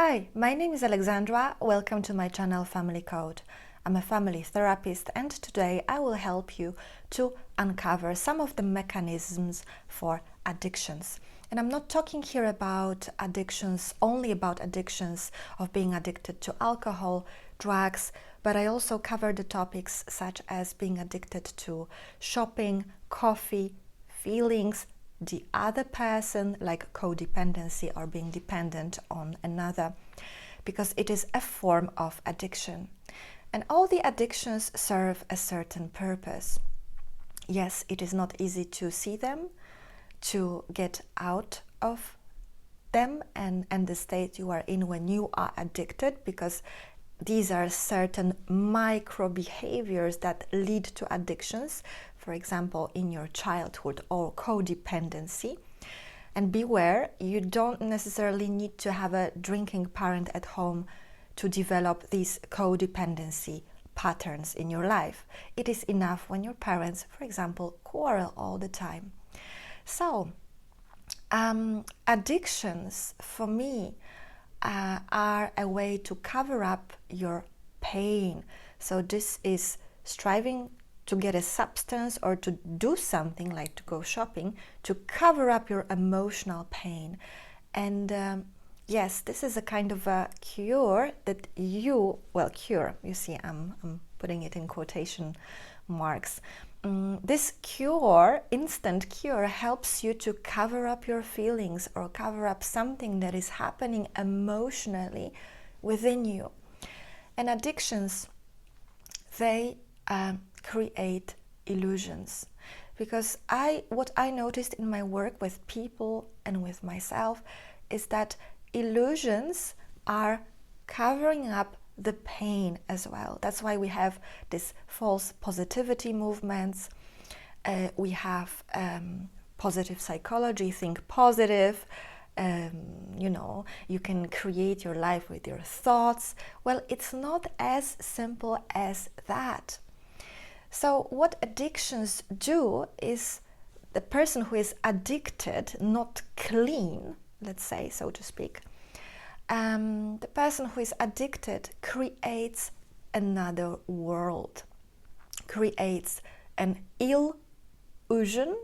Hi, my name is Alexandra. Welcome to my channel Family Code. I'm a family therapist and today I will help you to uncover some of the mechanisms for addictions. And I'm not talking here about addictions, only about addictions of being addicted to alcohol, drugs, but I also cover the topics such as being addicted to shopping, coffee, feelings, the other person, like codependency or being dependent on another, because it is a form of addiction. And all the addictions serve a certain purpose. Yes, it is not easy to see them, to get out of them and the state you are in when you are addicted, because these are certain micro behaviors that lead to addictions, for example, in your childhood or codependency. And beware, you don't necessarily need to have a drinking parent at home to develop these codependency patterns in your life. It is enough when your parents, for example, quarrel all the time. So, addictions for me are a way to cover up your pain. So this is striving to get a substance or to do something like to go shopping to cover up your emotional pain. And yes, this is a kind of a cure that cure, you see, I'm putting it in quotation marks. This cure, instant cure, helps you to cover up your feelings or cover up something that is happening emotionally within you. And addictions, they create illusions. Because what I noticed in my work with people and with myself is that illusions are covering up the pain as well. That's why we have this false positivity movements. We have positive psychology, think positive. You can create your life with your thoughts. Well, it's not as simple as that. So what addictions do is the person who is addicted, not clean, let's say, so to speak, the person who is addicted creates another world, creates an illusion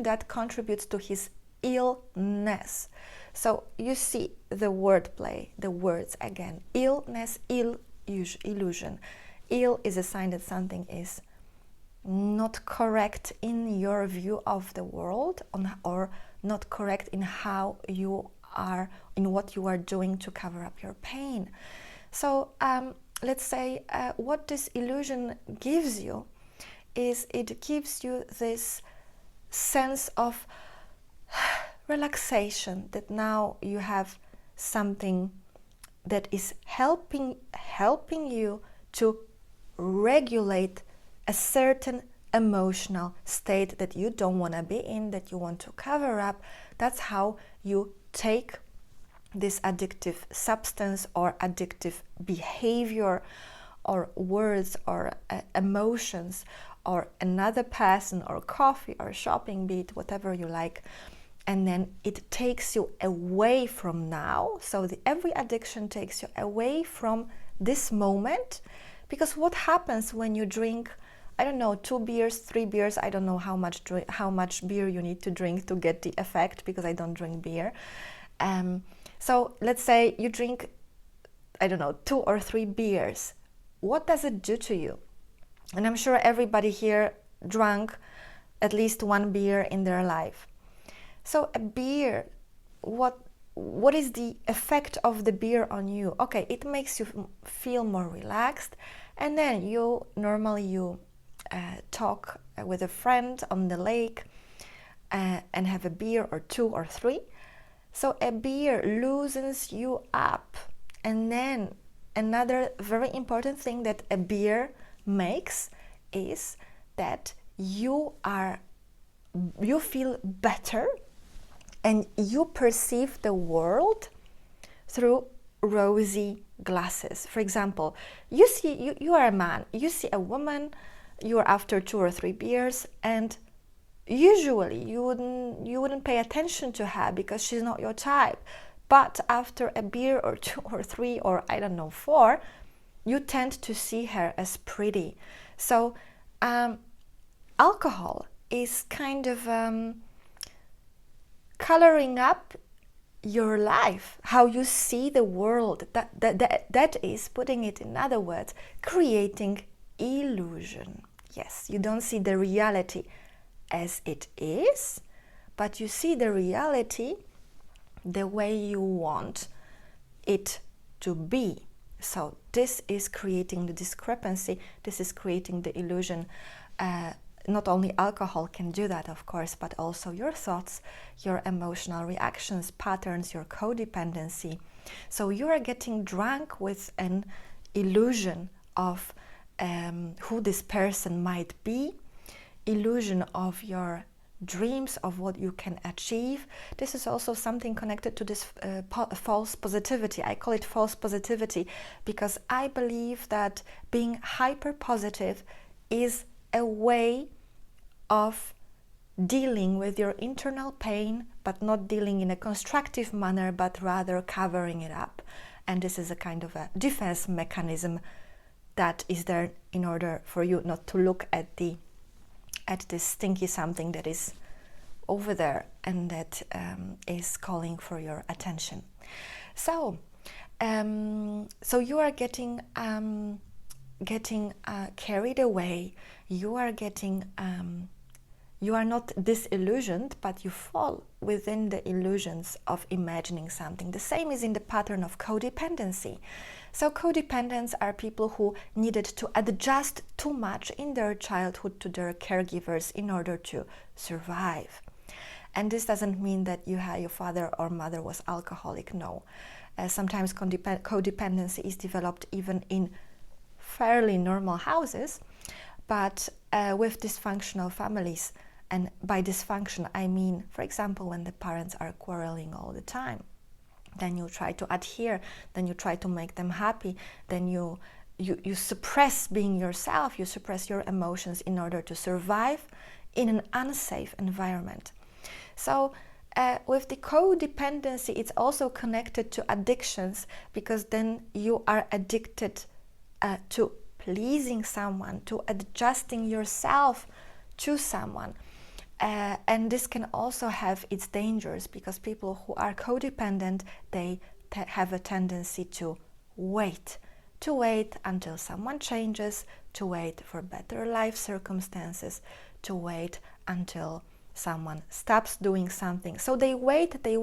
that contributes to his illness. So you see the wordplay, the words again. Illness, illusion. Ill is a sign that something is not correct in your view of the world, or not correct in how you are, in what you are doing to cover up your pain. So let's say what this illusion gives you is it gives you this sense of relaxation, that now you have something that is helping you to regulate a certain emotional state that you don't want to be in, that you want to cover up. That's how you take this addictive substance or addictive behavior or words or emotions or another person or coffee or shopping, be it whatever you like, and then it takes you away from now. So every addiction takes you away from this moment, because what happens when you drink, I don't know, 2 beers, 3 beers, I don't know how much beer you need to drink to get the effect, because I don't drink beer. So let's say you drink, I don't know, 2 or 3 beers. What does it do to you? And I'm sure everybody here drank at least 1 beer in their life. So a beer, what is the effect of the beer on you? Okay, it makes you feel more relaxed, and then you talk with a friend on the lake and have a beer or 2 or 3. So a beer loosens you up. And then another very important thing that a beer makes is that you feel better and you perceive the world through rosy glasses. For example, you are a man, you see a woman, you are after 2 or 3 beers, and usually you wouldn't pay attention to her because she's not your type. but after a beer or 2 or 3 or I don't know 4, you tend to see her as pretty. So alcohol is kind of coloring up your life, how you see the world. That is, putting it in other words, creating illusion. Yes, you don't see the reality as it is, but you see the reality the way you want it to be. So this is creating the discrepancy, this is creating the illusion. Not only alcohol can do that, of course, but also your thoughts, your emotional reactions, patterns, your codependency. So you are getting drunk with an illusion of who this person might be, illusion of your dreams, of what you can achieve. This is also something connected to this false positivity. I call it false positivity because I believe that being hyper positive is a way of dealing with your internal pain, but not dealing in a constructive manner, but rather covering it up. And this is a kind of a defense mechanism that is there in order for you not to look at this stinky something that is over there and that is calling for your attention. So you are getting carried away. You are not disillusioned, but you fall within the illusions of imagining something. The same is in the pattern of codependency. So codependents are people who needed to adjust too much in their childhood to their caregivers in order to survive. And this doesn't mean that your father or mother was alcoholic, no. Sometimes codependency is developed even in fairly normal houses, but with dysfunctional families. And by dysfunction, I mean, for example, when the parents are quarreling all the time. Then you try to adhere, then you try to make them happy, then you suppress being yourself, you suppress your emotions in order to survive in an unsafe environment. So with the codependency, it's also connected to addictions, because then you are addicted to pleasing someone, to adjusting yourself to someone. And this can also have its dangers, because people who are codependent, they have a tendency to wait until someone changes, to wait for better life circumstances, to wait until someone stops doing something. So they wait, they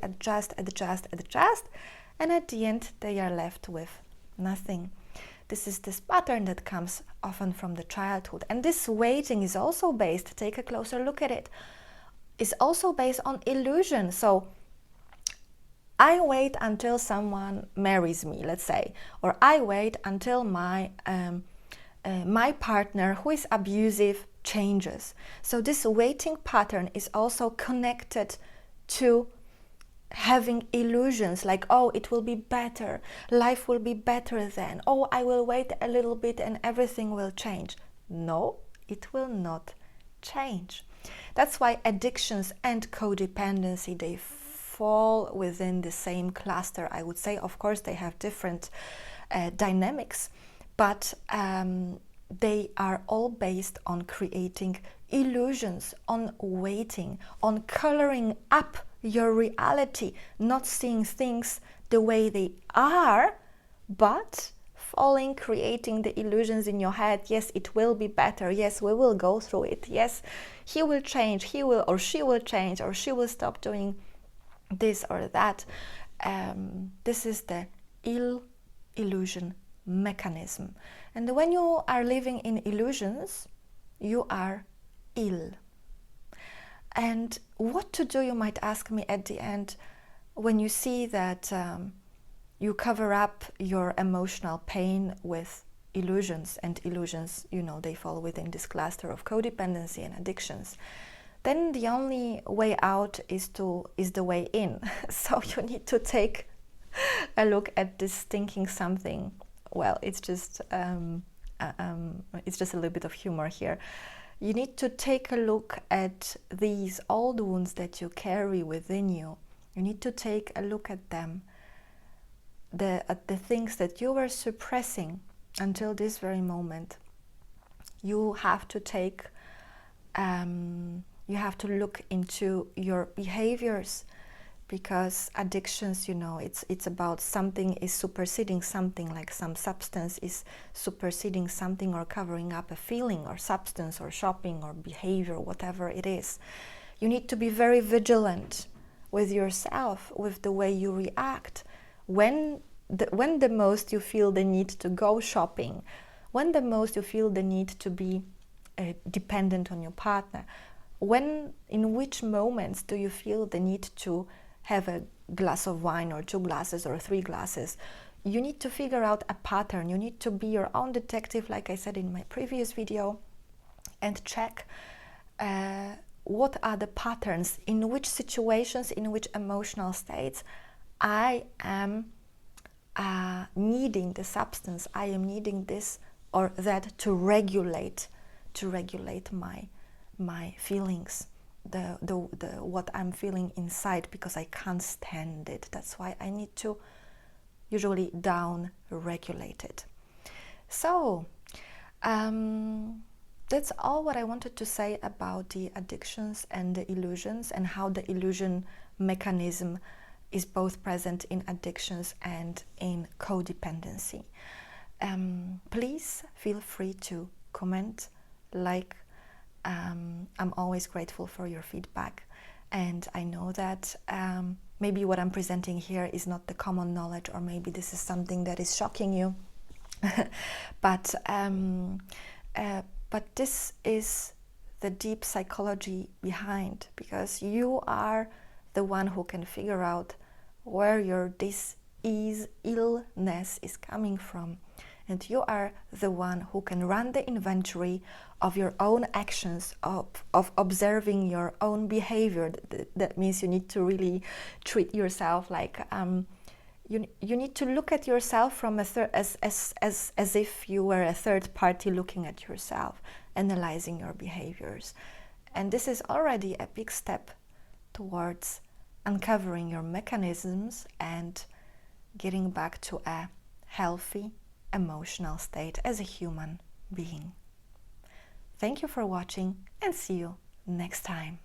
adjust, and at the end they are left with nothing. This is this pattern that comes often from the childhood. And this waiting is also based, take a closer look at it, is also based on illusion. So I wait until someone marries me, let's say, or I wait until my partner who is abusive changes. So this waiting pattern is also connected to having illusions like, oh, it will be better, life will be better then, oh, I will wait a little bit and everything will change. No, it will not change. That's why addictions and codependency, they fall within the same cluster, I would say. Of course, they have different dynamics, but they are all based on creating illusions, on waiting, on coloring up your reality, not seeing things the way they are, but falling, creating the illusions in your head. Yes, it will be better. Yes, we will go through it. Yes, he will change, he will, or she will change, or she will stop doing this or that. This is the illusion mechanism. And when you are living in illusions, you are ill. And what to do, you might ask me at the end, when you see that you cover up your emotional pain with illusions, and illusions, you know, they fall within this cluster of codependency and addictions, then the only way out is the way in. So you need to take a look at this thinking something. Well, it's just a little bit of humor here. You need to take a look at these old wounds that you carry within you, You need to take a look at them, at the things that you were suppressing until this very moment. You have to take, you have to look into your behaviors, because addictions, you know, it's about something is superseding something, like some substance is superseding something or covering up a feeling or substance or shopping or behavior, whatever it is. You need to be very vigilant with yourself, with the way you react. When the most you feel the need to go shopping, when the most you feel the need to be dependent on your partner, in which moments do you feel the need to have a glass of wine or 2 glasses or 3 glasses? You need to figure out a pattern. You need to be your own detective, like I said in my previous video, and check what are the patterns, in which situations, in which emotional states I am needing the substance, I am needing this or that to regulate my feelings, the what I'm feeling inside, because I can't stand it. That's why I need to usually down regulate it. So that's all what I wanted to say about the addictions and the illusions, and how the illusion mechanism is both present in addictions and in codependency. Please feel free to comment, like. I'm always grateful for your feedback, and I know that maybe what I'm presenting here is not the common knowledge, or maybe this is something that is shocking you, but this is the deep psychology behind, because you are the one who can figure out where your dis-ease, illness is coming from. And you are the one who can run the inventory of your own actions, of observing your own behavior. That means you need to really treat yourself like you need to look at yourself from as if you were a third party looking at yourself, analyzing your behaviors. And this is already a big step towards uncovering your mechanisms and getting back to a healthy emotional state as a human being. Thank you for watching, and see you next time.